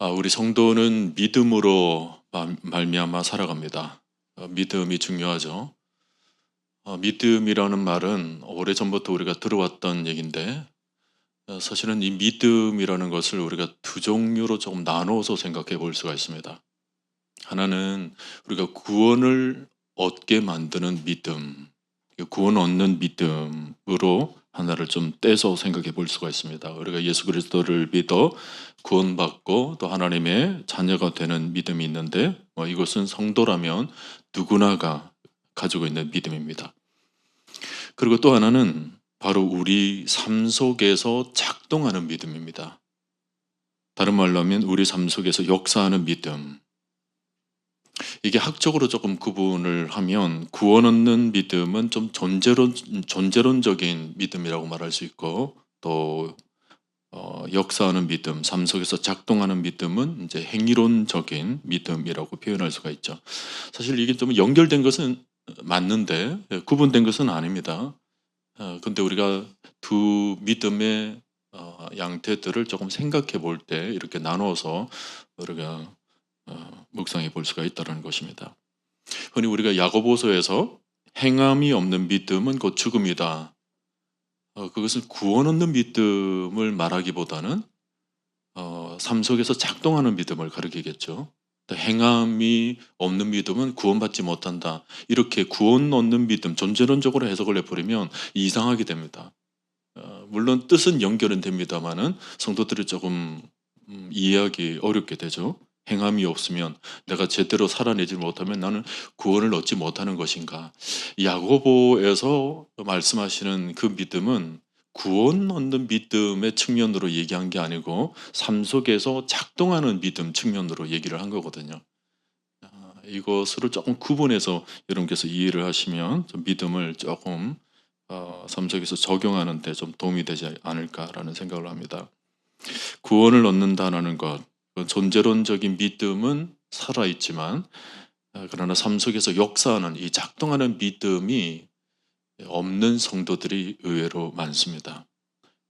우리 성도는 믿음으로 말미암아 살아갑니다. 믿음이 중요하죠. 믿음이라는 말은 오래전부터 우리가 들어왔던 얘기인데 사실은 이 믿음이라는 것을 우리가 두 종류로 조금 나눠서 생각해 볼 수가 있습니다. 하나는 우리가 구원을 얻게 만드는 믿음, 구원 얻는 믿음으로 하나를 좀 떼서 생각해 볼 수가 있습니다. 우리가 예수 그리스도를 믿어 구원받고 또 하나님의 자녀가 되는 믿음이 있는데 이것은 성도라면 누구나가 가지고 있는 믿음입니다. 그리고 또 하나는 바로 우리 삶 속에서 작동하는 믿음입니다. 다른 말로 하면 우리 삶 속에서 역사하는 믿음. 이게 학적으로 조금 구분을 하면 구원 얻는 믿음은 좀 존재론적인 믿음이라고 말할 수 있고 또 역사하는 믿음, 삶 속에서 작동하는 믿음은 이제 행위론적인 믿음이라고 표현할 수가 있죠. 사실 이게 좀 연결된 것은 맞는데 구분된 것은 아닙니다. 근데 우리가 두 믿음의 양태들을 조금 생각해 볼 때 이렇게 나눠서 우리가 묵상해 볼 수가 있다는 것입니다. 흔히 우리가 야고보서에서 행함이 없는 믿음은 곧 죽음이다. 그것은 구원 얻는 믿음을 말하기보다는 삶 속에서 작동하는 믿음을 가리키겠죠. 또 행함이 없는 믿음은 구원받지 못한다. 이렇게 구원 얻는 믿음, 존재론적으로 해석을 해버리면 이상하게 됩니다. 물론 뜻은 연결은 됩니다만은 성도들이 조금 이해하기 어렵게 되죠. 행함이 없으면 내가 제대로 살아내지 못하면 나는 구원을 얻지 못하는 것인가. 야고보에서 말씀하시는 그 믿음은 구원 얻는 믿음의 측면으로 얘기한 게 아니고 삶 속에서 작동하는 믿음 측면으로 얘기를 한 거거든요. 이것을 조금 구분해서 여러분께서 이해를 하시면 좀 믿음을 조금 삶 속에서 적용하는 데 좀 도움이 되지 않을까라는 생각을 합니다. 구원을 얻는다는 것, 존재론적인 믿음은 살아있지만 그러나 삶 속에서 역사하는 이 작동하는 믿음이 없는 성도들이 의외로 많습니다.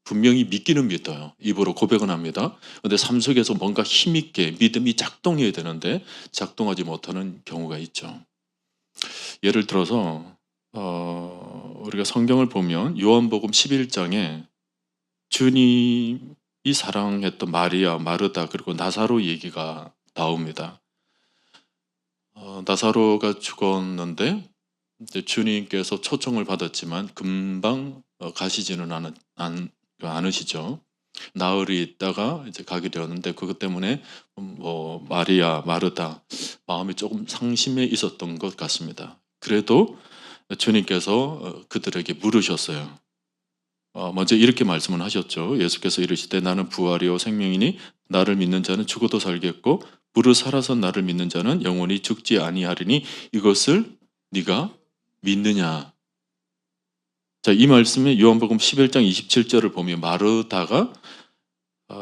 분명히 믿기는 믿어요. 입으로 고백은 합니다. 그런데 삶 속에서 뭔가 힘있게 믿음이 작동해야 되는데 작동하지 못하는 경우가 있죠. 예를 들어서 우리가 성경을 보면 요한복음 11장에 주님이 사랑했던 마리아, 마르다 그리고 나사로 얘기가 나옵니다. 나사로가 죽었는데 이제 주님께서 초청을 받았지만 금방 가시지는 않으시죠. 나흘이 있다가 이제 가게 되었는데 그것 때문에 마리아, 마르다 마음이 조금 상심해 있었던 것 같습니다. 그래도 주님께서 그들에게 물으셨어요. 먼저 이렇게 말씀을 하셨죠. 예수께서 이르시되 나는 부활이요 생명이니 나를 믿는 자는 죽어도 살겠고 무릇 살아서 나를 믿는 자는 영원히 죽지 아니하리니 이것을 네가 믿느냐. 자, 이 말씀에 요한복음 11장 27절을 보면 마르다가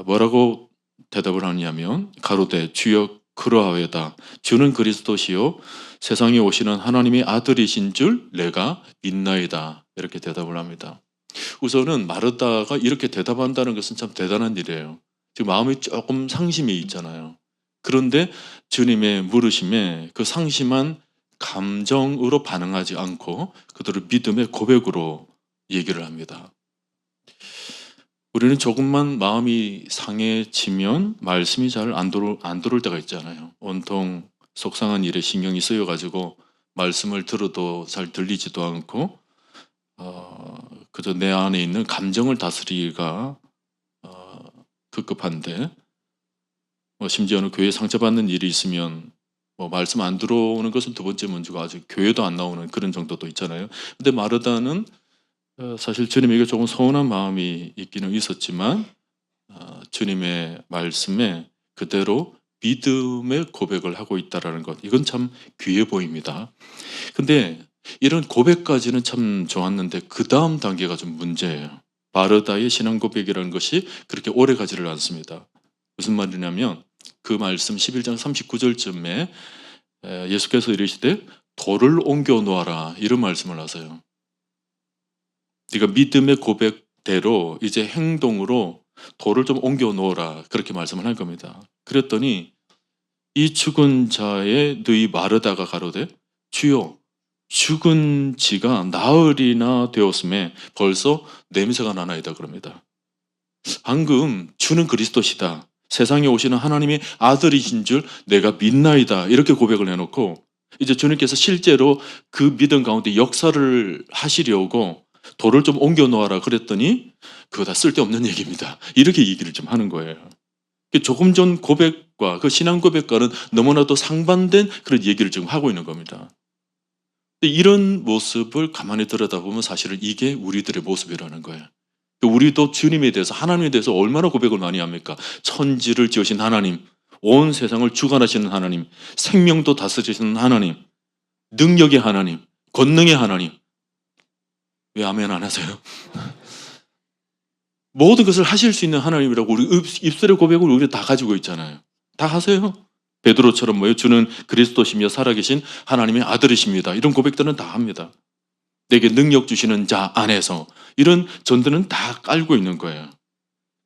뭐라고 대답을 하냐면 가로되 주여 그러하외다. 주는 그리스도시요 세상에 오시는 하나님의 아들이신 줄 내가 믿나이다. 이렇게 대답을 합니다. 우선은 마르다가 이렇게 대답한다는 것은 참 대단한 일이에요. 지금 마음이 조금 상심이 있잖아요. 그런데 주님의 물으심에 그 상심한 감정으로 반응하지 않고 그들을 믿음의 고백으로 얘기를 합니다. 우리는 조금만 마음이 상해지면 말씀이 잘 안 들어올 때가 있잖아요. 온통 속상한 일에 신경이 쓰여가지고 말씀을 들어도 잘 들리지도 않고 그저 내 안에 있는 감정을 다스리기가 급급한데 심지어는 교회에 상처받는 일이 있으면 말씀 안 들어오는 것은 두 번째 문제고 아직 교회도 안 나오는 그런 정도도 있잖아요. 근데 마르다는 사실 주님에게 조금 서운한 마음이 있기는 있었지만 주님의 말씀에 그대로 믿음의 고백을 하고 있다는 것, 이건 참 귀해 보입니다. 근데 이런 고백까지는 참 좋았는데 그 다음 단계가 좀 문제예요. 마르다의 신앙 고백이라는 것이 그렇게 오래 가지를 않습니다. 무슨 말이냐면 그 말씀 11장 39절쯤에 예수께서 이르시되 돌을 옮겨 놓아라 이런 말씀을 하세요. 네가 믿음의 고백대로 이제 행동으로 돌을 좀 옮겨 놓으라 그렇게 말씀을 한 겁니다. 그랬더니 이 죽은 자의 너희 마르다가 가로되 주여 죽은 지가 나흘이나 되었음에 벌써 냄새가 나나이다 그럽니다. 방금 주는 그리스도시다. 세상에 오시는 하나님의 아들이신 줄 내가 믿나이다. 이렇게 고백을 해놓고 이제 주님께서 실제로 그 믿음 가운데 역사를 하시려고 돌을 좀 옮겨 놓아라 그랬더니 그거 다 쓸데없는 얘기입니다. 이렇게 얘기를 좀 하는 거예요. 조금 전 고백과 그 신앙 고백과는 너무나도 상반된 그런 얘기를 지금 하고 있는 겁니다. 이런 모습을 가만히 들여다보면 사실은 이게 우리들의 모습이라는 거예요. 우리도 주님에 대해서 하나님에 대해서 얼마나 고백을 많이 합니까? 천지를 지으신 하나님, 온 세상을 주관하시는 하나님, 생명도 다스리시는 하나님, 능력의 하나님, 권능의 하나님. 왜 아멘 안 하세요? 모든 것을 하실 수 있는 하나님이라고 우리 입술의 고백을 우리 다 가지고 있잖아요. 다 하세요. 베드로처럼 뭐예요? 주는 그리스도시며 살아계신 하나님의 아들이십니다. 이런 고백들은 다 합니다. 내게 능력 주시는 자 안에서 이런 전들은 다 깔고 있는 거예요.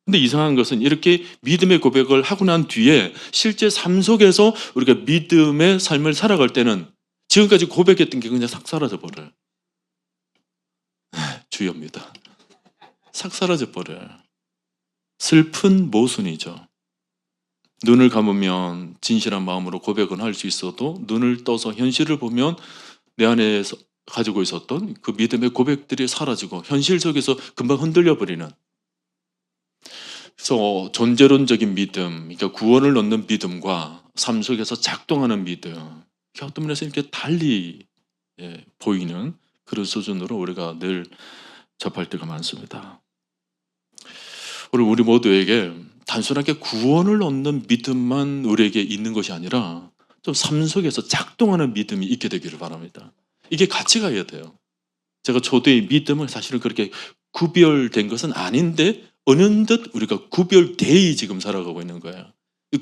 근데 이상한 것은 이렇게 믿음의 고백을 하고 난 뒤에 실제 삶 속에서 우리가 믿음의 삶을 살아갈 때는 지금까지 고백했던 게 그냥 싹 사라져 버려요. 주여입니다. 싹 사라져 버려요. 슬픈 모순이죠. 눈을 감으면 진실한 마음으로 고백은 할 수 있어도 눈을 떠서 현실을 보면 내 안에서 가지고 있었던 그 믿음의 고백들이 사라지고 현실 속에서 금방 흔들려 버리는. 그래서 존재론적인 믿음, 그러니까 구원을 얻는 믿음과 삶 속에서 작동하는 믿음, 어떤 면에서 이렇게 달리 보이는 그런 수준으로 우리가 늘 접할 때가 많습니다. 우리 모두에게 단순하게 구원을 얻는 믿음만 우리에게 있는 것이 아니라 좀 삶 속에서 작동하는 믿음이 있게 되기를 바랍니다. 이게 같이 가야 돼요. 제가 초대의 믿음은 사실은 그렇게 구별된 것은 아닌데 어느덧 우리가 구별되이 지금 살아가고 있는 거예요.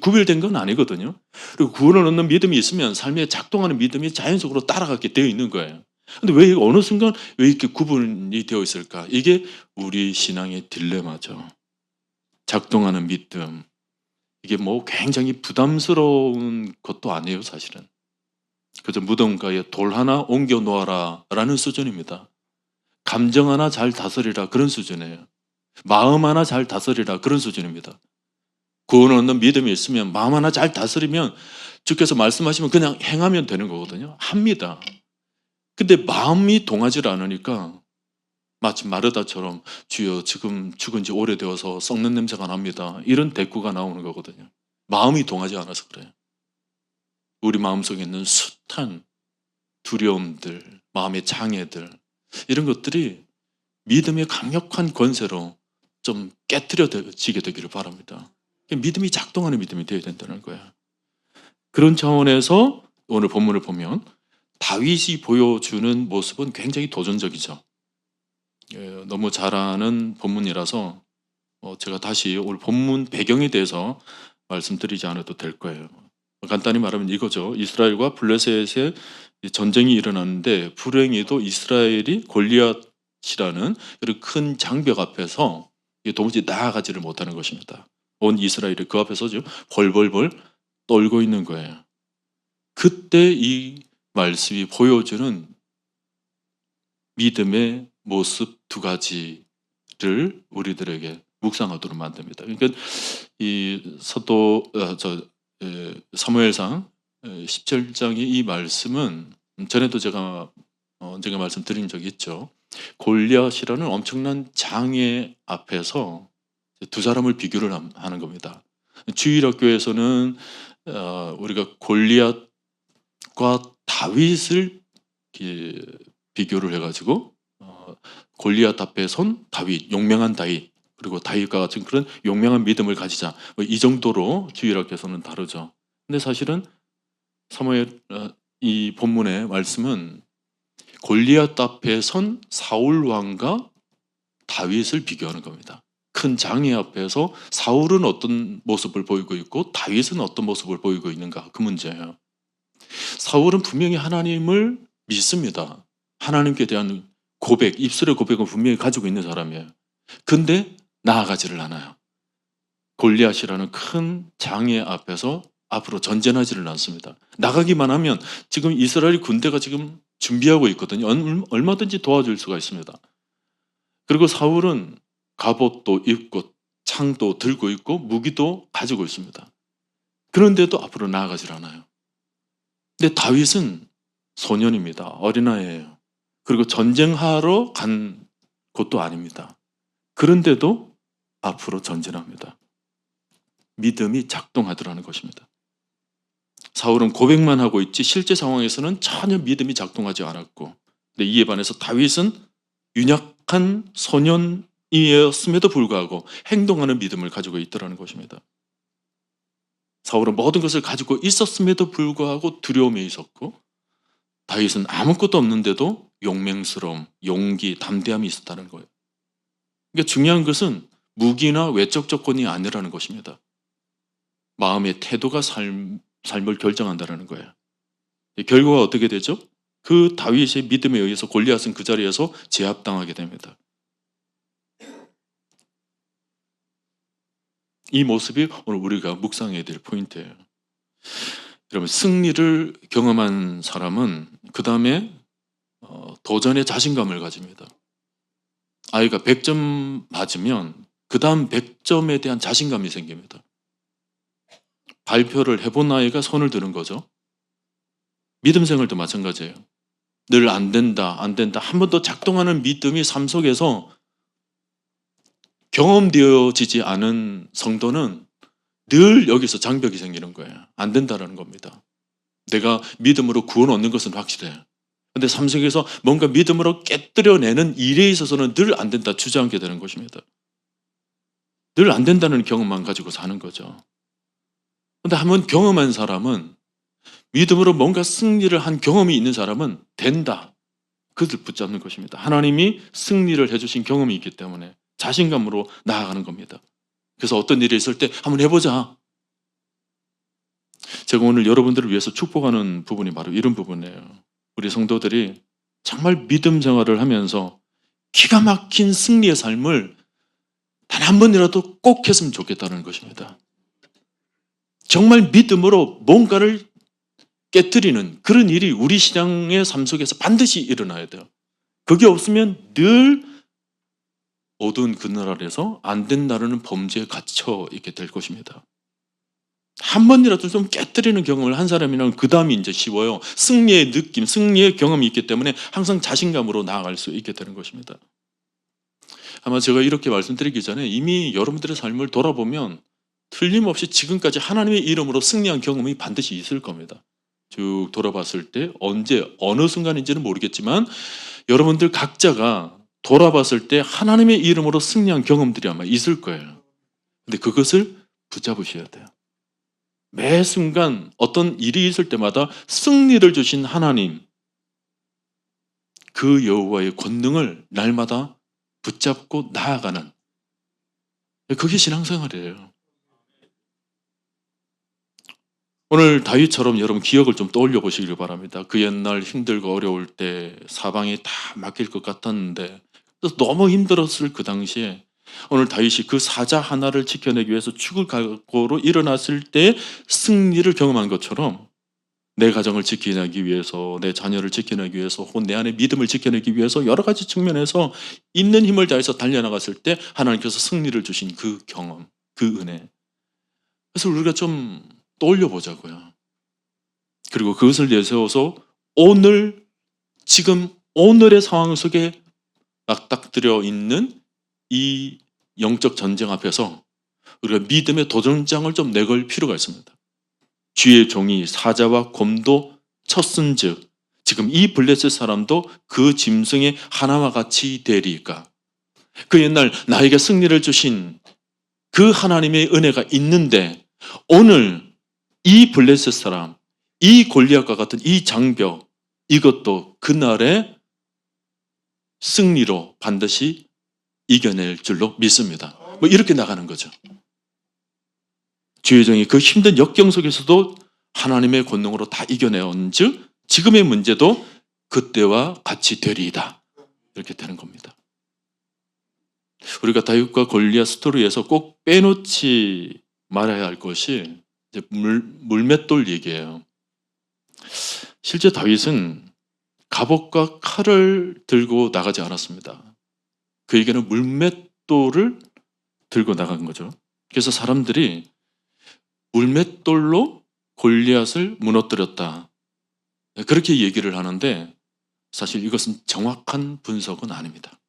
구별된 건 아니거든요. 그리고 구원을 얻는 믿음이 있으면 삶에 작동하는 믿음이 자연적으로 따라가게 되어 있는 거예요. 근데 왜 어느 순간 왜 이렇게 구분이 되어 있을까? 이게 우리 신앙의 딜레마죠. 작동하는 믿음. 이게 뭐 굉장히 부담스러운 것도 아니에요, 사실은. 그저 무덤가에 돌 하나 옮겨 놓아라 라는 수준입니다. 감정 하나 잘 다스리라 그런 수준이에요. 마음 하나 잘 다스리라 그런 수준입니다. 구원을 얻는 믿음이 있으면 마음 하나 잘 다스리면 주께서 말씀하시면 그냥 행하면 되는 거거든요. 합니다. 근데 마음이 동하지 않으니까 마치 마르다처럼 주여 지금 죽은 지 오래되어서 썩는 냄새가 납니다. 이런 대꾸가 나오는 거거든요. 마음이 동하지 않아서 그래요. 우리 마음속에 있는 숱한 두려움들, 마음의 장애들 이런 것들이 믿음의 강력한 권세로 좀 깨트려지게 되기를 바랍니다. 믿음이 작동하는 믿음이 되어야 된다는 거예요. 그런 차원에서 오늘 본문을 보면 다윗이 보여주는 모습은 굉장히 도전적이죠. 너무 잘 아는 본문이라서 제가 다시 오늘 본문 배경에 대해서 말씀드리지 않아도 될 거예요. 간단히 말하면 이거죠. 이스라엘과 블레셋의 전쟁이 일어났는데 불행히도 이스라엘이 골리앗이라는 그런 큰 장벽 앞에서 도무지 나아가지를 못하는 것입니다. 온 이스라엘이 그 앞에서 벌벌벌 떨고 있는 거예요. 그때 이 말씀이 보여주는 믿음의 모습 두 가지를 우리들에게 묵상하도록 만듭니다. 그러니까 이 사무엘상 17장의 이 말씀은 전에도 제가 언젠가 말씀드린 적이 있죠. 골리앗이라는 엄청난 장애 앞에서 두 사람을 비교를 하는 겁니다. 주일학교에서는 우리가 골리앗과 다윗을 비교를 해가지고 골리앗 앞에 선 다윗, 용맹한 다윗, 그리고 다윗과 같은 그런 용맹한 믿음을 가지자, 이 정도로 주일학교에서는 다르죠. 근데 사실은 사무엘 이 본문의 말씀은 골리앗 앞에 선 사울 왕과 다윗을 비교하는 겁니다. 큰 장애 앞에서 사울은 어떤 모습을 보이고 있고 다윗은 어떤 모습을 보이고 있는가, 그 문제예요. 사울은 분명히 하나님을 믿습니다. 하나님께 대한 고백, 입술의 고백은 분명히 가지고 있는 사람이에요. 근데 나아가지를 않아요. 골리앗이라는 큰 장애 앞에서 앞으로 전진하지를 않습니다. 나가기만 하면 지금 이스라엘 군대가 지금 준비하고 있거든요. 얼마든지 도와줄 수가 있습니다. 그리고 사울은 갑옷도 입고 창도 들고 있고 무기도 가지고 있습니다. 그런데도 앞으로 나아가질 않아요. 근데 다윗은 소년입니다. 어린아이예요. 그리고 전쟁하러 간 곳도 아닙니다. 그런데도 앞으로 전진합니다. 믿음이 작동하더라는 것입니다. 사울은 고백만 하고 있지 실제 상황에서는 전혀 믿음이 작동하지 않았고, 근데 이에 반해서 다윗은 윤약한 소년이었음에도 불구하고 행동하는 믿음을 가지고 있더라는 것입니다. 사울은 모든 것을 가지고 있었음에도 불구하고 두려움에 있었고, 다윗은 아무것도 없는데도 용맹스러움, 용기, 담대함이 있었다는 거예요. 그러니까 중요한 것은 무기나 외적 조건이 아니라는 것입니다. 마음의 태도가 삶을 결정한다는 거예요. 결과가 어떻게 되죠? 그 다윗의 믿음에 의해서 골리앗은 그 자리에서 제압당하게 됩니다. 이 모습이 오늘 우리가 묵상해야 될 포인트예요. 여러분, 승리를 경험한 사람은 그 다음에 도전에 자신감을 가집니다. 아이가 100점 맞으면 그 다음 100점에 대한 자신감이 생깁니다. 발표를 해본 아이가 손을 드는 거죠. 믿음 생활도 마찬가지예요. 늘 안 된다, 안 된다. 한 번도 작동하는 믿음이 삶 속에서 경험되어지지 않은 성도는 늘 여기서 장벽이 생기는 거예요. 안 된다라는 겁니다. 내가 믿음으로 구원 얻는 것은 확실해요. 그런데 삶 속에서 뭔가 믿음으로 깨뜨려내는 일에 있어서는 늘 안 된다 주저앉게 되는 것입니다. 늘 안 된다는 경험만 가지고 사는 거죠. 그런데 한번 경험한 사람은, 믿음으로 뭔가 승리를 한 경험이 있는 사람은 된다. 그것을 붙잡는 것입니다. 하나님이 승리를 해주신 경험이 있기 때문에 자신감으로 나아가는 겁니다. 그래서 어떤 일이 있을 때 한번 해보자. 제가 오늘 여러분들을 위해서 축복하는 부분이 바로 이런 부분이에요. 우리 성도들이 정말 믿음 생활을 하면서 기가 막힌 승리의 삶을 단 한 번이라도 꼭 했으면 좋겠다는 것입니다. 정말 믿음으로 뭔가를 깨뜨리는 그런 일이 우리 신앙의 삶 속에서 반드시 일어나야 돼요. 그게 없으면 늘 어두운 그늘 아래서 안 된다는 범죄에 갇혀 있게 될 것입니다. 한 번이라도 좀 깨뜨리는 경험을 한 사람이라면 그 다음이 이제 쉬워요. 승리의 느낌, 승리의 경험이 있기 때문에 항상 자신감으로 나아갈 수 있게 되는 것입니다. 아마 제가 이렇게 말씀드리기 전에 이미 여러분들의 삶을 돌아보면 틀림없이 지금까지 하나님의 이름으로 승리한 경험이 반드시 있을 겁니다. 쭉 돌아봤을 때 언제 어느 순간인지는 모르겠지만 여러분들 각자가 돌아봤을 때 하나님의 이름으로 승리한 경험들이 아마 있을 거예요. 근데 그것을 붙잡으셔야 돼요. 매 순간 어떤 일이 있을 때마다 승리를 주신 하나님, 그 여호와의 권능을 날마다 붙잡고 나아가는, 그게 신앙생활이에요. 오늘 다윗처럼 여러분 기억을 좀 떠올려 보시길 바랍니다. 그 옛날 힘들고 어려울 때 사방이 다 막힐 것 같았는데 너무 힘들었을 그 당시에 오늘 다윗이 그 사자 하나를 지켜내기 위해서 죽을 각오로 일어났을 때 승리를 경험한 것처럼 내 가정을 지켜내기 위해서, 내 자녀를 지켜내기 위해서, 혹은 내 안에 믿음을 지켜내기 위해서 여러 가지 측면에서 있는 힘을 다해서 달려나갔을 때 하나님께서 승리를 주신 그 경험, 그 은혜, 그래서 우리가 좀 떠올려 보자고요. 그리고 그것을 내세워서 오늘, 지금 오늘의 상황 속에 맞닥뜨려 있는 이 영적 전쟁 앞에서 우리가 믿음의 도전장을 좀 내걸 필요가 있습니다. 주의 종이 사자와 곰도 쳤은즉 지금 이 블레셋 사람도 그 짐승의 하나와 같이 되리까. 그 옛날 나에게 승리를 주신 그 하나님의 은혜가 있는데 오늘 이 블레셋 사람, 이 골리앗과 같은 이 장벽, 이것도 그날의 승리로 반드시 이겨낼 줄로 믿습니다. 뭐 이렇게 나가는 거죠. 주의 종이 그 힘든 역경 속에서도 하나님의 권능으로 다 이겨내온 즉 지금의 문제도 그때와 같이 되리이다. 이렇게 되는 겁니다. 우리가 다윗과 골리앗 스토리에서 꼭 빼놓지 말아야 할 것이 이제 물맷돌 얘기예요. 실제 다윗은 갑옷과 칼을 들고 나가지 않았습니다. 그에게는 물맷돌을 들고 나간 거죠. 그래서 사람들이 물맷돌로 골리앗을 무너뜨렸다, 그렇게 얘기를 하는데 사실 이것은 정확한 분석은 아닙니다.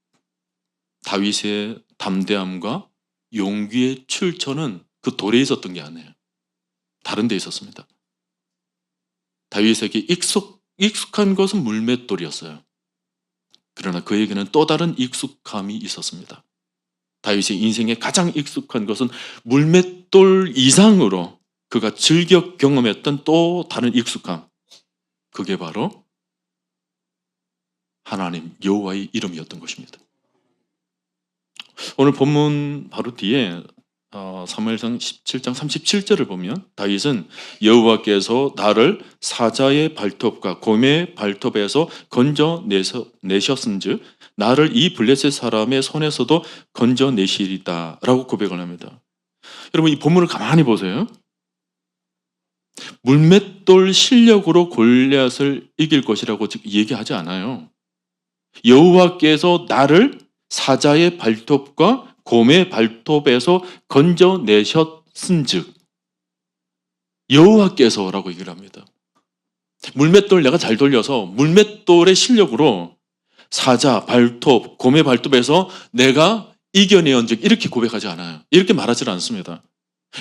다윗의 담대함과 용기의 출처는 그 돌에 있었던 게 아니에요. 다른 데 있었습니다. 다윗에게 익숙한 것은 물맷돌이었어요. 그러나 그에게는 또 다른 익숙함이 있었습니다. 다윗의 인생에 가장 익숙한 것은 물맷돌 이상으로 그가 즐겨 경험했던 또 다른 익숙함, 그게 바로 하나님 여호와의 이름이었던 것입니다. 오늘 본문 바로 뒤에 사무엘상 17장 37절을 보면 다윗은 여호와께서 나를 사자의 발톱과 곰의 발톱에서 건져내셨은즉 나를 이 블레셋 사람의 손에서도 건져내시리다 라고 고백을 합니다. 여러분, 이 본문을 가만히 보세요. 물맷돌 실력으로 골리앗을 이길 것이라고 얘기하지 않아요. 여호와께서 나를 사자의 발톱과 곰의 발톱에서 건져내셨은즉, 여호와께서라고 얘기를 합니다. 물맷돌 내가 잘 돌려서 물맷돌의 실력으로 사자 발톱, 곰의 발톱에서 내가 이겨내온즉, 이렇게 고백하지 않아요. 이렇게 말하지 않습니다.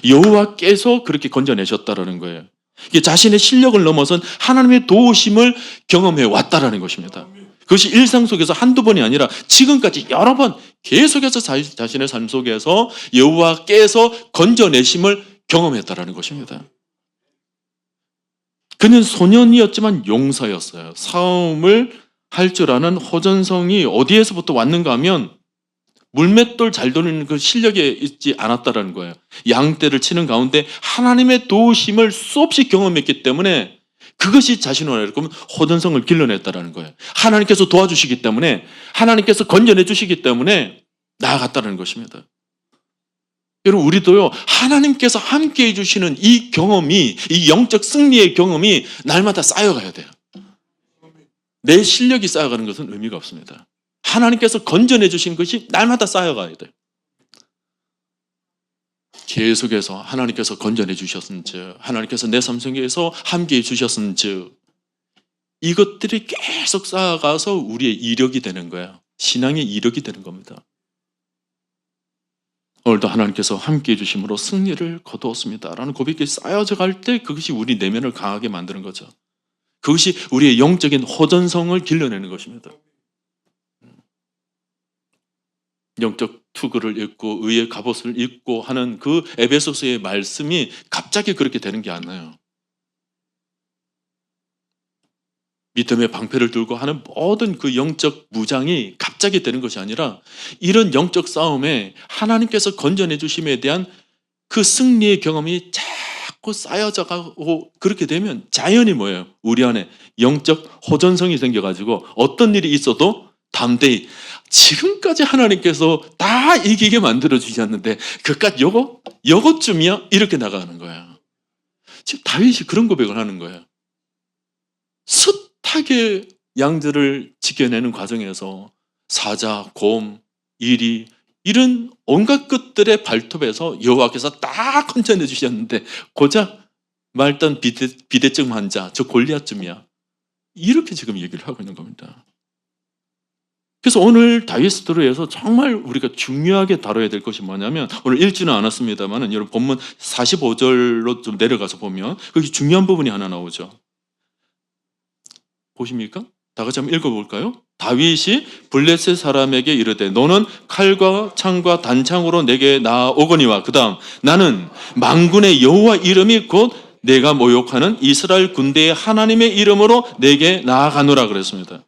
여호와께서 그렇게 건져내셨다라는 거예요. 이게 자신의 실력을 넘어선 하나님의 도우심을 경험해 왔다라는 것입니다. 그것이 일상 속에서 한두 번이 아니라 지금까지 여러 번 계속해서 자신의 삶 속에서 여호와께서 건져내심을 경험했다라는 것입니다. 그는 소년이었지만 용사였어요. 싸움을 할 줄 아는 호전성이 어디에서부터 왔는가 하면 물맷돌 잘 도는 그 실력에 있지 않았다라는 거예요. 양떼를 치는 가운데 하나님의 도우심을 수없이 경험했기 때문에 그것이 자신을 그러면 호전성을 길러냈다라는 거예요. 하나님께서 도와주시기 때문에, 하나님께서 건져내 주시기 때문에 나아갔다는 것입니다. 여러분, 우리도요, 하나님께서 함께 해주시는 이 경험이, 이 영적 승리의 경험이 날마다 쌓여가야 돼요. 내 실력이 쌓여가는 것은 의미가 없습니다. 하나님께서 건져내 주신 것이 날마다 쌓여가야 돼요. 계속해서 하나님께서 건져내 주셨은즉, 하나님께서 내 삶 속에서 함께해 주셨은즉, 이것들이 계속 쌓아가서 우리의 이력이 되는 거예요. 신앙의 이력이 되는 겁니다. 오늘도 하나님께서 함께해 주심으로 승리를 거두었습니다 라는 고백이 쌓여져 갈 때 그것이 우리 내면을 강하게 만드는 거죠. 그것이 우리의 영적인 호전성을 길러내는 것입니다. 영적 투구를 입고 의의 갑옷을 입고 하는 그 에베소서의 말씀이 갑자기 그렇게 되는 게 아니에요. 믿음의 방패를 들고 하는 모든 그 영적 무장이 갑자기 되는 것이 아니라 이런 영적 싸움에 하나님께서 건져내 주심에 대한 그 승리의 경험이 자꾸 쌓여져 가고, 그렇게 되면 자연히 뭐예요? 우리 안에 영적 호전성이 생겨가지고 어떤 일이 있어도 담대히, 지금까지 하나님께서 다 이기게 만들어 주셨는데 그깟 요것쯤이야? 이렇게 나가는 거야. 지금 다윗이 그런 고백을 하는 거예요. 숱하게 양들을 지켜내는 과정에서 사자, 곰, 이리, 이런 온갖 것들의 발톱에서 여호와께서 다 건져내 주셨는데 고작 말단 비대증 환자, 저 골리앗쯤이야. 이렇게 지금 얘기를 하고 있는 겁니다. 그래서 오늘 다윗 스토리에서 정말 우리가 중요하게 다뤄야 될 것이 뭐냐면, 오늘 읽지는 않았습니다만 여러분 본문 45절로 좀 내려가서 보면 거기 중요한 부분이 하나 나오죠. 보십니까? 다 같이 한번 읽어볼까요? 다윗이 블레셋 사람에게 이르되 너는 칼과 창과 단창으로 내게 나아오거니와, 그 다음 나는 만군의 여호와 이름이 곧 내가 모욕하는 이스라엘 군대의 하나님의 이름으로 내게 나아가노라 그랬습니다.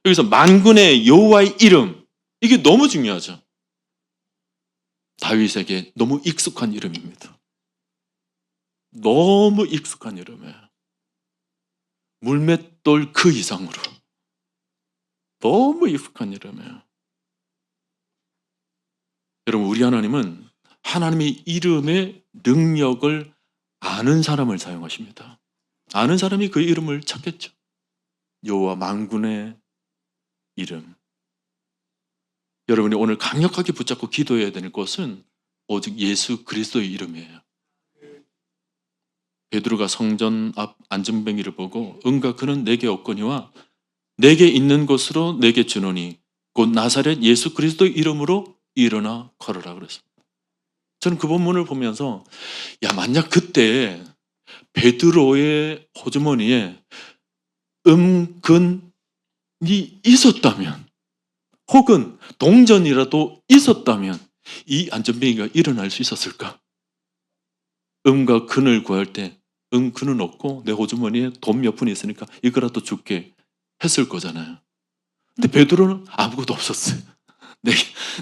여기서 만군의 여호와의 이름, 이게 너무 중요하죠. 다윗에게 너무 익숙한 이름입니다. 너무 익숙한 이름이에요. 물맷돌 그 이상으로 너무 익숙한 이름이에요. 여러분, 우리 하나님은 하나님의 이름의 능력을 아는 사람을 사용하십니다. 아는 사람이 그 이름을 찾겠죠. 여호와 만군의 이름. 여러분이 오늘 강력하게 붙잡고 기도해야 되는 것은 오직 예수 그리스도의 이름이에요. 베드로가 성전 앞 안전뱅이를 보고 응가 그는 내게 없거니와 내게 있는 것으로 내게 주노니 곧 나사렛 예수 그리스도의 이름으로 일어나 걸으라 그랬습니다. 저는 그 본문을 보면서 만약 그때 베드로의 호주머니에 금근이 있었다면 혹은 동전이라도 있었다면 이 안전뱅이가 일어날 수 있었을까? 음과 근을 구할 때 근은 없고 내 호주머니에 돈 몇 푼이 있으니까 이거라도 줄게 했을 거잖아요. 근데 베드로는 아무것도 없었어요.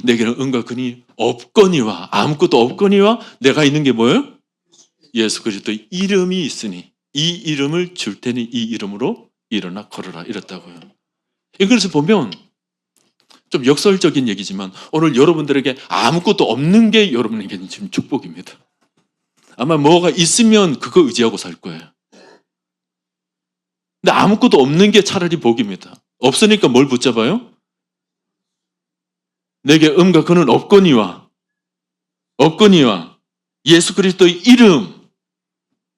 내게는 은과 근이 없거니와 아무것도 없거니와 내가 있는 게 뭐예요? 예수 그리스도의 이름이 있으니 이 이름을 줄 테니 이 이름으로 일어나 걸어라 이랬다고요. 이것을 보면 좀 역설적인 얘기지만 오늘 여러분들에게 아무것도 없는 게 여러분에게는 지금 축복입니다. 아마 뭐가 있으면 그거 의지하고 살 거예요. 근데 아무것도 없는 게 차라리 복입니다. 없으니까 뭘 붙잡아요? 내게 음과 근은 없거니와 예수 그리스도의 이름,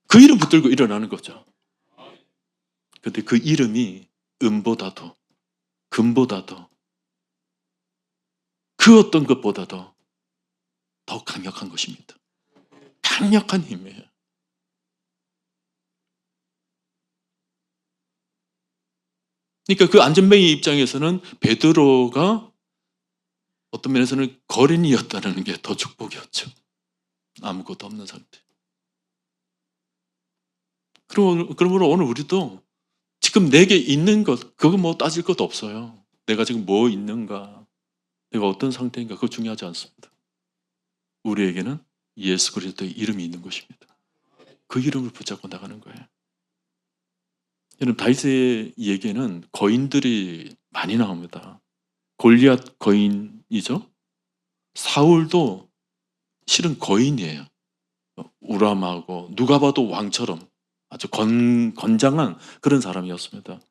그 이름 붙들고 일어나는 거죠. 근데 그 이름이 음보다도 금보다도 그 어떤 것보다도 더 강력한 것입니다. 강력한 힘이에요. 그러니까 그 안전뱅이 입장에서는 베드로가 어떤 면에서는 거린이었다는 게 더 축복이었죠. 아무것도 없는 상태. 그러므로 오늘 우리도 지금 내게 있는 것, 그거 뭐 따질 것도 없어요. 내가 지금 뭐 있는가, 내가 어떤 상태인가, 그거 중요하지 않습니다. 우리에게는 예수 그리스도의 이름이 있는 것입니다. 그 이름을 붙잡고 나가는 거예요. 여러분, 다윗의 얘기에는 거인들이 많이 나옵니다. 골리앗 거인이죠. 사울도 실은 거인이에요. 우람하고 누가 봐도 왕처럼 아주 건장한 그런 사람이었습니다.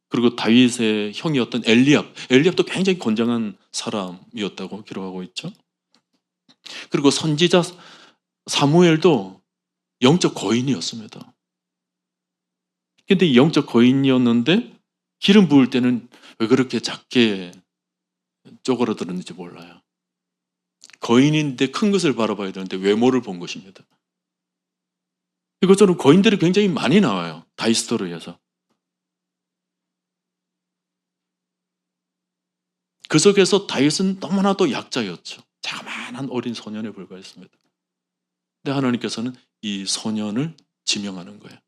그리고 다윗의 형이었던 엘리압도 굉장히 건장한 사람이었다고 기록하고 있죠. 그리고 선지자 사무엘도 영적 거인이었습니다. 근데 이 영적 거인이었는데 기름 부을 때는 왜 그렇게 작게 쪼그라들었는지 몰라요. 거인인데 큰 것을 바라봐야 되는데 외모를 본 것입니다. 이것처럼 거인들이 굉장히 많이 나와요. 다윗 스토리에서. 그 속에서 다윗은 너무나도 약자였죠. 자그마한 어린 소년에 불과했습니다. 근데 하나님께서는 이 소년을 지명하는 거예요.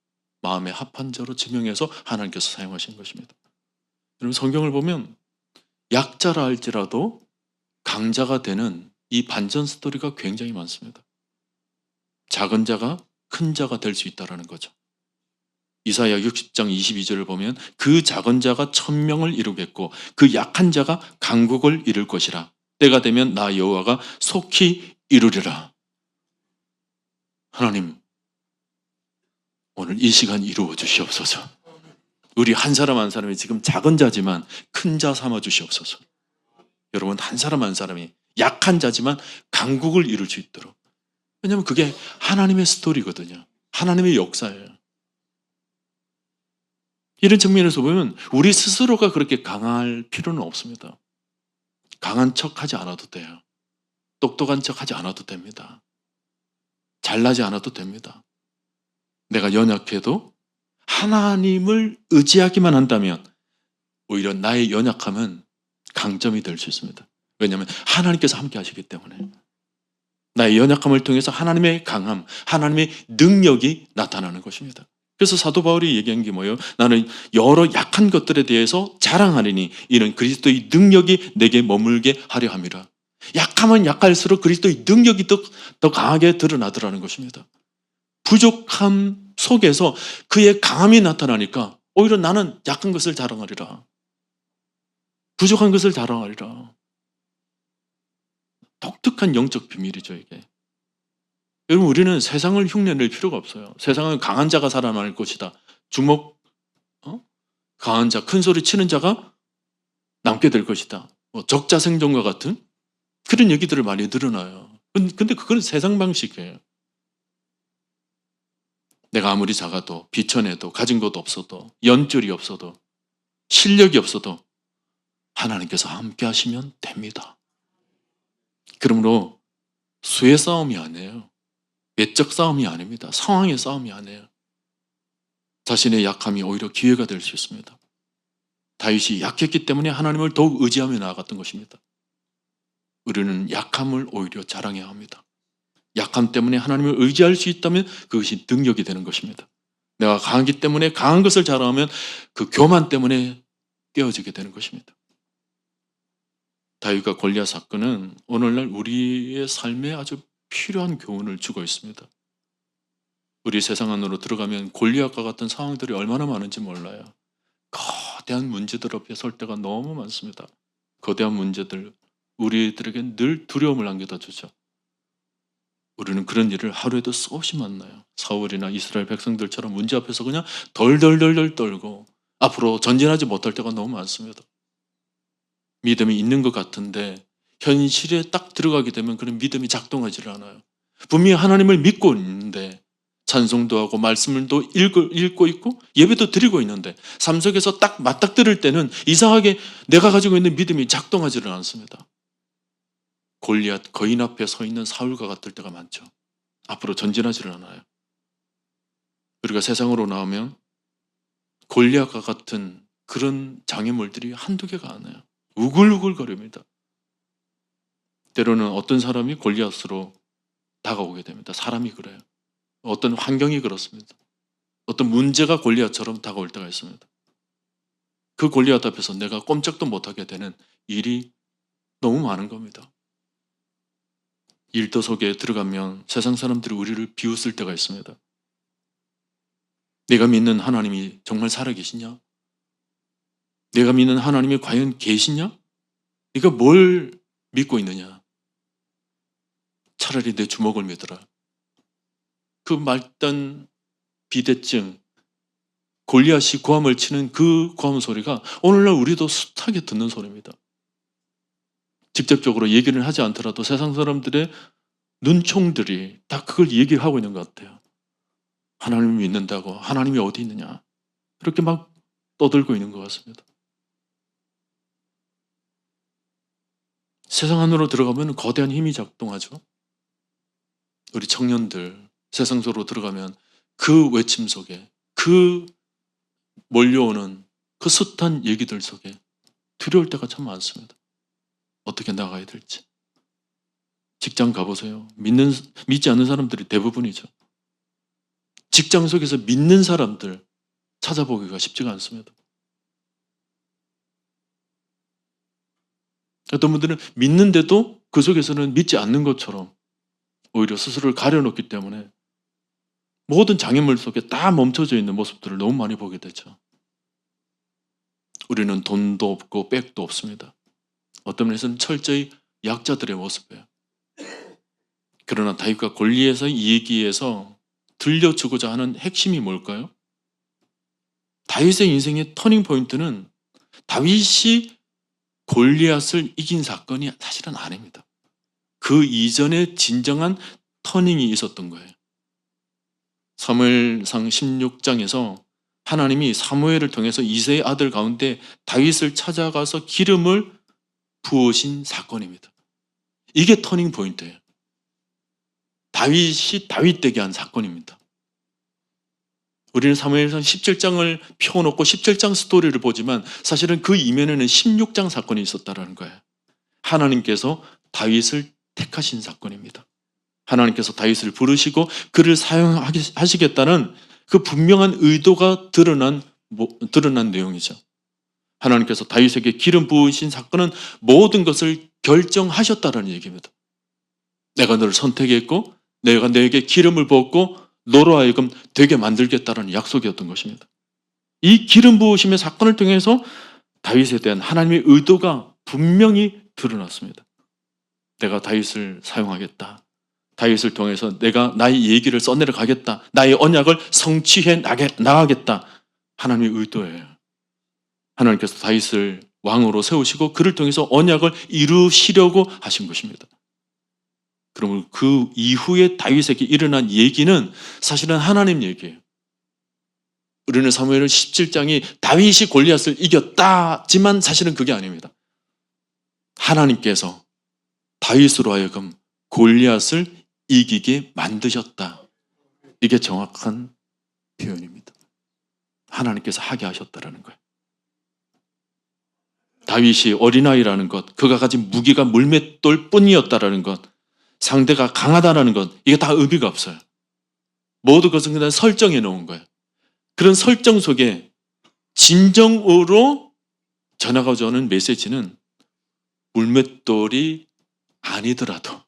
마음의 합한 자로 지명해서 하나님께서 사용하신 것입니다. 여러분, 성경을 보면 약자라 할지라도 강자가 되는 이 반전 스토리가 굉장히 많습니다. 작은 자가 큰 자가 될 수 있다는 거죠. 이사야 60장 22절을 보면 그 작은 자가 1000명을 이루겠고 그 약한 자가 강국을 이룰 것이라. 때가 되면 나 여호와가 속히 이루리라. 하나님, 오늘 이 시간 이루어 주시옵소서. 우리 한 사람 한 사람이 지금 작은 자지만 큰 자 삼아 주시옵소서. 여러분, 한 사람 한 사람이 약한 자지만 강국을 이룰 수 있도록. 왜냐하면 그게 하나님의 스토리거든요. 하나님의 역사예요. 이런 측면에서 보면 우리 스스로가 그렇게 강할 필요는 없습니다. 강한 척하지 않아도 돼요. 똑똑한 척하지 않아도 됩니다. 잘나지 않아도 됩니다. 내가 연약해도 하나님을 의지하기만 한다면 오히려 나의 연약함은 강점이 될 수 있습니다. 왜냐하면 하나님께서 함께 하시기 때문에. 나의 연약함을 통해서 하나님의 강함, 하나님의 능력이 나타나는 것입니다. 그래서 사도 바울이 얘기한 게 뭐예요? 나는 여러 약한 것들에 대해서 자랑하리니 이는 그리스도의 능력이 내게 머물게 하려 함이라. 약하면 약할수록 그리스도의 능력이 더 강하게 드러나더라는 것입니다. 부족함 속에서 그의 강함이 나타나니까 오히려 나는 약한 것을 자랑하리라. 부족한 것을 자랑하리라. 독특한 영적 비밀이죠, 이게. 여러분, 우리는 세상을 흉내낼 필요가 없어요. 세상은 강한 자가 살아날 것이다. 주먹, 강한 자, 큰 소리 치는 자가 남게 될 것이다. 적자생존과 같은 그런 얘기들을 많이 늘어나요. 근데 그건 세상 방식이에요. 내가 아무리 작아도, 비천해도, 가진 것도 없어도, 연줄이 없어도, 실력이 없어도 하나님께서 함께 하시면 됩니다. 그러므로 수의 싸움이 아니에요. 외적 싸움이 아닙니다. 상황의 싸움이 아니에요. 자신의 약함이 오히려 기회가 될 수 있습니다. 다윗이 약했기 때문에 하나님을 더욱 의지하며 나아갔던 것입니다. 우리는 약함을 오히려 자랑해야 합니다. 약함 때문에 하나님을 의지할 수 있다면 그것이 능력이 되는 것입니다. 내가 강하기 때문에 강한 것을 자랑하면 그 교만 때문에 깨어지게 되는 것입니다. 다윗과 골리앗 사건은 오늘날 우리의 삶에 아주 필요한 교훈을 주고 있습니다. 우리 세상 안으로 들어가면 골리앗과 같은 상황들이 얼마나 많은지 몰라요. 거대한 문제들 앞에 설 때가 너무 많습니다. 거대한 문제들, 우리들에게 늘 두려움을 안겨다 주죠. 우리는 그런 일을 하루에도 수없이 만나요. 사울이나 이스라엘 백성들처럼 문제 앞에서 그냥 덜덜덜덜 떨고 앞으로 전진하지 못할 때가 너무 많습니다. 믿음이 있는 것 같은데 현실에 딱 들어가게 되면 그런 믿음이 작동하지를 않아요. 분명히 하나님을 믿고 있는데 찬송도 하고 말씀도 읽고 있고 예배도 드리고 있는데 삶 속에서 딱 맞닥뜨릴 때는 이상하게 내가 가지고 있는 믿음이 작동하지를 않습니다. 골리앗 거인 앞에 서 있는 사울과 같을 때가 많죠. 앞으로 전진하지를 않아요. 우리가 세상으로 나오면 골리앗과 같은 그런 장애물들이 한두 개가 아니에요. 우글우글거립니다. 때로는 어떤 사람이 골리앗으로 다가오게 됩니다. 사람이 그래요. 어떤 환경이 그렇습니다. 어떤 문제가 골리앗처럼 다가올 때가 있습니다. 그 골리앗 앞에서 내가 꼼짝도 못하게 되는 일이 너무 많은 겁니다. 일터 속에 들어가면 세상 사람들이 우리를 비웃을 때가 있습니다. 내가 믿는 하나님이 정말 살아계시냐? 내가 믿는 하나님이 과연 계시냐? 네가 뭘 믿고 있느냐? 차라리 내 주먹을 믿어라. 그 말단 비대증, 골리앗이 고함을 치는 그 고함 소리가 오늘날 우리도 숱하게 듣는 소리입니다. 직접적으로 얘기를 하지 않더라도 세상 사람들의 눈총들이 다 그걸 얘기하고 있는 것 같아요. 하나님을 믿는다고 하나님이 어디 있느냐 이렇게 막 떠들고 있는 것 같습니다. 세상 안으로 들어가면 거대한 힘이 작동하죠. 우리 청년들 세상 속으로 들어가면 그 외침 속에 그 몰려오는 그 숱한 얘기들 속에 두려울 때가 참 많습니다. 어떻게 나가야 될지. 직장 가보세요. 믿지 않는 사람들이 대부분이죠. 직장 속에서 믿는 사람들 찾아보기가 쉽지가 않습니다. 어떤 분들은 믿는데도 그 속에서는 믿지 않는 것처럼 오히려 스스로를 가려놓기 때문에 모든 장애물 속에 다 멈춰져 있는 모습들을 너무 많이 보게 되죠. 우리는 돈도 없고 백도 없습니다. 어떤 면에서는 철저히 약자들의 모습이에요. 그러나 다윗과 골리앗의 이 얘기에서 들려주고자 하는 핵심이 뭘까요? 다윗의 인생의 터닝 포인트는 다윗이 골리앗을 이긴 사건이 사실은 아닙니다. 그 이전에 진정한 터닝이 있었던 거예요. 사무엘상 16장에서 하나님이 사무엘을 통해서 이새의 아들 가운데 다윗을 찾아가서 기름을 부으신 사건입니다. 이게 터닝 포인트예요. 다윗이 다윗되게 한 사건입니다. 우리는 사무엘상 17장을 펴놓고 17장 스토리를 보지만 사실은 그 이면에는 16장 사건이 있었다는 거예요. 하나님께서 다윗을 택하신 사건입니다. 하나님께서 다윗을 부르시고 그를 사용하시겠다는 그 분명한 의도가 드러난 내용이죠. 하나님께서 다윗에게 기름 부으신 사건은 모든 것을 결정하셨다는 얘기입니다. 내가 너를 선택했고 내가 너에게 기름을 부었고 너로 하여금 되게 만들겠다는 약속이었던 것입니다. 이 기름 부으심의 사건을 통해서 다윗에 대한 하나님의 의도가 분명히 드러났습니다. 내가 다윗을 사용하겠다. 다윗을 통해서 내가 나의 얘기를 써내려 가겠다. 나의 언약을 성취해 나가겠다. 하나님의 의도예요. 하나님께서 다윗을 왕으로 세우시고 그를 통해서 언약을 이루시려고 하신 것입니다. 그러면 그 이후에 다윗에게 일어난 얘기는 사실은 하나님 얘기예요. 우리는 사무엘 17장이 다윗이 골리앗을 이겼다지만 사실은 그게 아닙니다. 하나님께서 다윗으로 하여금 골리앗을 이기게 만드셨다. 이게 정확한 표현입니다. 하나님께서 하게 하셨다라는 거예요. 다윗이 어린아이라는 것, 그가 가진 무기가 물맷돌 뿐이었다라는 것, 상대가 강하다라는 것, 이게 다 의미가 없어요. 모든 것은 그냥 설정해 놓은 거예요. 그런 설정 속에 진정으로 전하고자 하는 메시지는 물맷돌이 아니더라도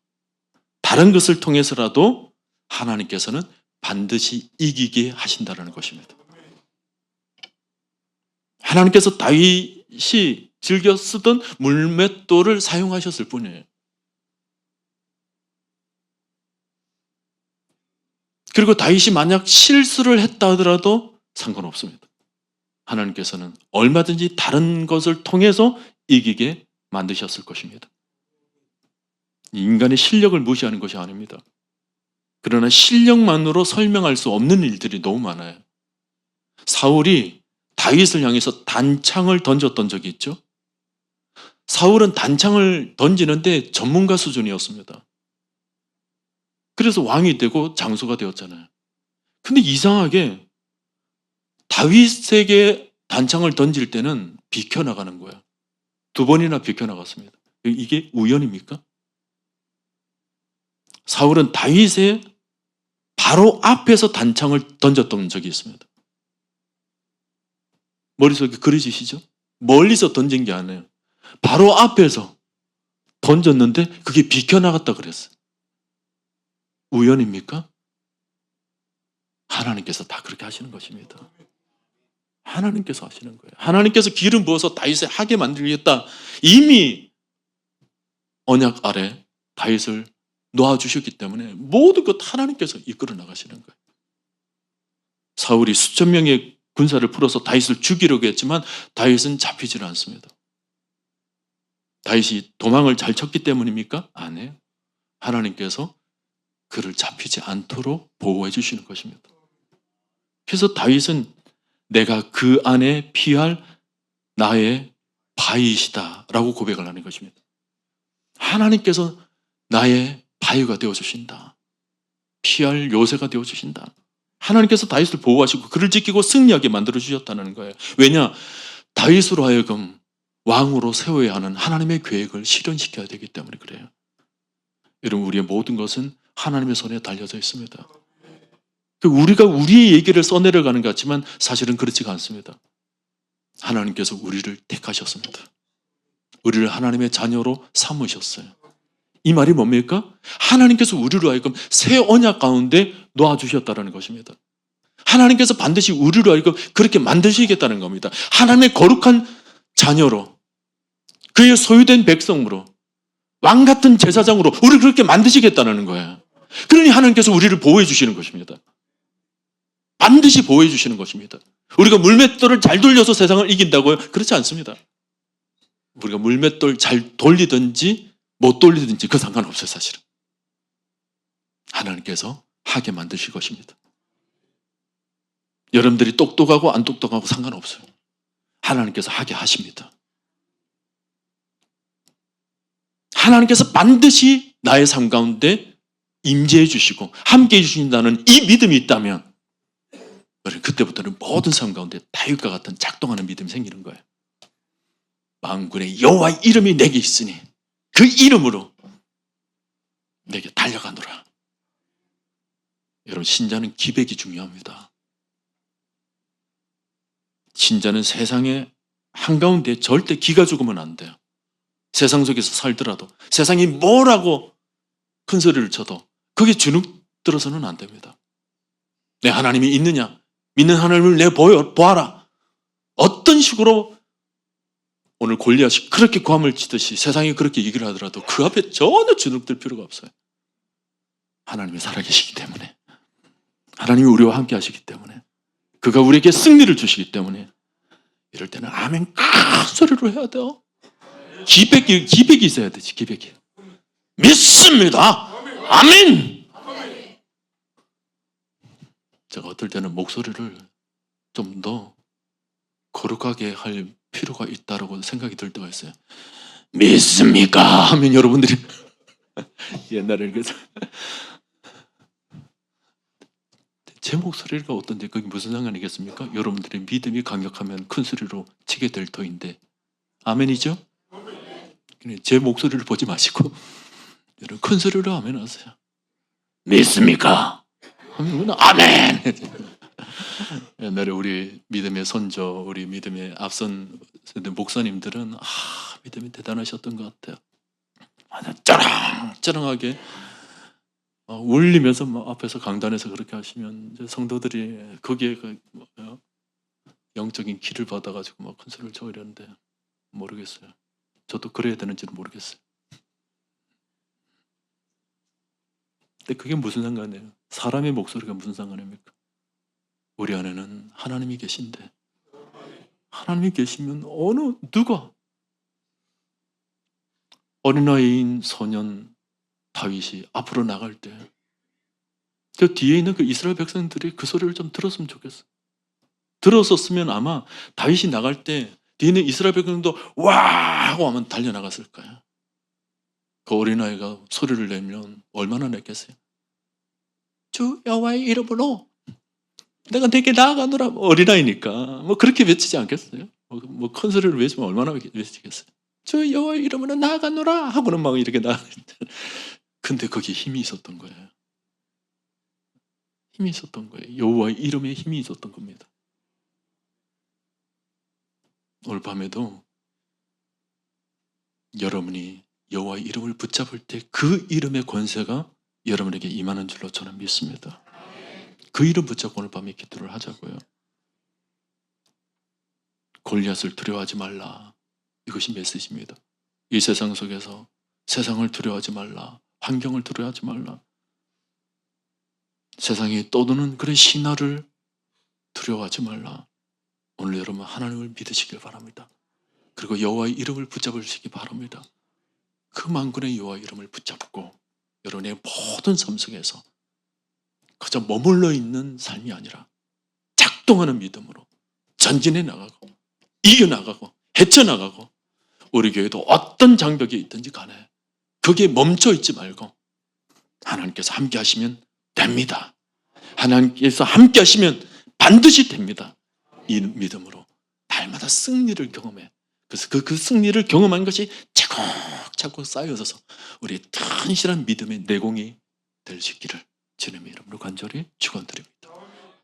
다른 것을 통해서라도 하나님께서는 반드시 이기게 하신다는 것입니다. 하나님께서 다윗이 즐겨 쓰던 물맷돌을 사용하셨을 뿐이에요. 그리고 다윗이 만약 실수를 했다 하더라도 상관없습니다. 하나님께서는 얼마든지 다른 것을 통해서 이기게 만드셨을 것입니다. 인간의 실력을 무시하는 것이 아닙니다. 그러나 실력만으로 설명할 수 없는 일들이 너무 많아요. 사울이 다윗을 향해서 단창을 던졌던 적이 있죠. 사울은 단창을 던지는데 전문가 수준이었습니다. 그래서 왕이 되고 장수가 되었잖아요. 근데 이상하게 다윗에게 단창을 던질 때는 비켜나가는 거예요. 2번이나 비켜나갔습니다. 이게 우연입니까? 사울은 다윗의 바로 앞에서 단창을 던졌던 적이 있습니다. 머릿속에 그려지시죠? 멀리서 던진 게 아니에요. 바로 앞에서 던졌는데 그게 비켜나갔다 그랬어요. 우연입니까? 하나님께서 다 그렇게 하시는 것입니다. 하나님께서 하시는 거예요. 하나님께서 기름 부어서 다윗을 하게 만들겠다. 이미 언약 아래 다윗을 놓아주셨기 때문에 모든 것 하나님께서 이끌어 나가시는 거예요. 사울이 수천 명의 군사를 풀어서 다윗을 죽이려고 했지만 다윗은 잡히질 않습니다. 다윗이 도망을 잘 쳤기 때문입니까? 아니에요. 하나님께서 그를 잡히지 않도록 보호해 주시는 것입니다. 그래서 다윗은 내가 그 안에 피할 나의 바위이시다라고 고백을 하는 것입니다. 하나님께서 나의 바위가 되어주신다. 피할 요새가 되어주신다. 하나님께서 다윗을 보호하시고 그를 지키고 승리하게 만들어주셨다는 거예요. 왜냐? 다윗으로 하여금 왕으로 세워야 하는 하나님의 계획을 실현시켜야 되기 때문에 그래요. 여러분, 우리의 모든 것은 하나님의 손에 달려져 있습니다. 우리가 우리의 얘기를 써내려가는 것 같지만 사실은 그렇지가 않습니다. 하나님께서 우리를 택하셨습니다. 우리를 하나님의 자녀로 삼으셨어요. 이 말이 뭡니까? 하나님께서 우리로 하여금 새 언약 가운데 놓아주셨다는 것입니다. 하나님께서 반드시 우리로 하여금 그렇게 만드시겠다는 겁니다. 하나님의 거룩한 자녀로, 그의 소유된 백성으로, 왕같은 제사장으로 우리를 그렇게 만드시겠다는 거예요. 그러니 하나님께서 우리를 보호해 주시는 것입니다. 반드시 보호해 주시는 것입니다. 우리가 물맷돌을 잘 돌려서 세상을 이긴다고요? 그렇지 않습니다. 우리가 물맷돌 잘 돌리든지 못 돌리든지 그 상관없어요. 사실은 하나님께서 하게 만드실 것입니다. 여러분들이 똑똑하고 안 똑똑하고 상관없어요. 하나님께서 하게 하십니다. 하나님께서 반드시 나의 삶 가운데 임재해 주시고 함께해 주신다는 이 믿음이 있다면 그때부터는 모든 삶 가운데 다윗과 같은 작동하는 믿음이 생기는 거예요. 만군의 여호와의 이름이 내게 있으니 그 이름으로 내게 달려가노라. 여러분, 신자는 기백이 중요합니다. 신자는 세상의 한가운데 절대 기가 죽으면 안 돼요. 세상 속에서 살더라도 세상이 뭐라고 큰 소리를 쳐도 그게 주눅 들어서는 안 됩니다. 내 하나님이 있느냐? 믿는 하나님을 내 보아라. 어떤 식으로 오늘 골리앗이 그렇게 고함을 치듯이 세상이 그렇게 얘기를 하더라도 그 앞에 전혀 주눅들 필요가 없어요. 하나님이 살아계시기 때문에, 하나님이 우리와 함께 하시기 때문에, 그가 우리에게 승리를 주시기 때문에 이럴 때는 아멘 큰 소리로 해야 돼요. 기백이 있어야 되지. 기백이. 믿습니다. 아멘. 제가 어떨 때는 목소리를 좀 더 거룩하게 할 필요가 있다고 생각이 들 때가 있어요. 믿습니까? 하면 여러분들이 옛날에 그래서 제 목소리가 어떤데 그게 무슨 상관이겠습니까? 여러분들의 믿음이 강력하면 큰 소리로 치게 될 터인데, 아멘이죠? 제 목소리를 보지 마시고 여러분 큰 소리로 아멘 하세요. 믿습니까? 하면 아멘. 옛날에 우리 믿음의 선조, 우리 믿음의 앞선 목사님들은 믿음이 대단하셨던 것 같아요. 쩌렁쩌렁하게 울리면서 앞에서 강단에서 그렇게 하시면 이제 성도들이 거기에 영적인 기를 받아가지고 막 큰 소리를 쳐 이러는데 모르겠어요. 저도 그래야 되는지는 모르겠어요. 근데 그게 무슨 상관이에요? 사람의 목소리가 무슨 상관입니까? 우리 안에는 하나님이 계신데, 하나님이 계시면 어느 누가, 어린아이인 소년 다윗이 앞으로 나갈 때 그 뒤에 있는 그 이스라엘 백성들이 그 소리를 좀 들었으면 좋겠어. 들었었으면 아마 다윗이 나갈 때 뒤에 있는 이스라엘 백성도 와 하고 하면 달려나갔을 거야. 그 어린아이가 소리를 내면 얼마나 냈겠어요? 주 여호와의 이름으로 내가 내게 나아가노라. 어린아이니까 뭐 그렇게 외치지 않겠어요? 뭐 큰 소리를 외치면 얼마나 외치겠어요? 주 여호와의 이름으로 나아가노라 하고는 막 이렇게 근데 거기에 힘이 있었던 거예요. 힘이 있었던 거예요. 여호와의 이름에 힘이 있었던 겁니다. 오늘 밤에도 여러분이 여호와의 이름을 붙잡을 때 그 이름의 권세가 여러분에게 임하는 줄로 저는 믿습니다. 그 이름 붙잡고 오늘 밤에 기도를 하자고요. 골리앗을 두려워하지 말라. 이것이 메시지입니다. 이 세상 속에서 세상을 두려워하지 말라. 환경을 두려워하지 말라. 세상이 떠도는 그런 신화를 두려워하지 말라. 오늘 여러분 하나님을 믿으시길 바랍니다. 그리고 여호와의 이름을 붙잡으시기 바랍니다. 그 만군의 여호와의 이름을 붙잡고 여러분의 모든 삶 속에서 그저 머물러 있는 삶이 아니라 작동하는 믿음으로 전진해 나가고 이겨나가고 헤쳐나가고, 우리 교회도 어떤 장벽이 있든지 간에 거기에 멈춰 있지 말고 하나님께서 함께 하시면 됩니다. 하나님께서 함께 하시면 반드시 됩니다. 이 믿음으로 날마다 승리를 경험해. 그래서 그 승리를 경험한 것이 차곡차곡 쌓여져서 우리의 튼실한 믿음의 내공이 될 수 있기를 주님의 이름으로 간절히 축원드립니다.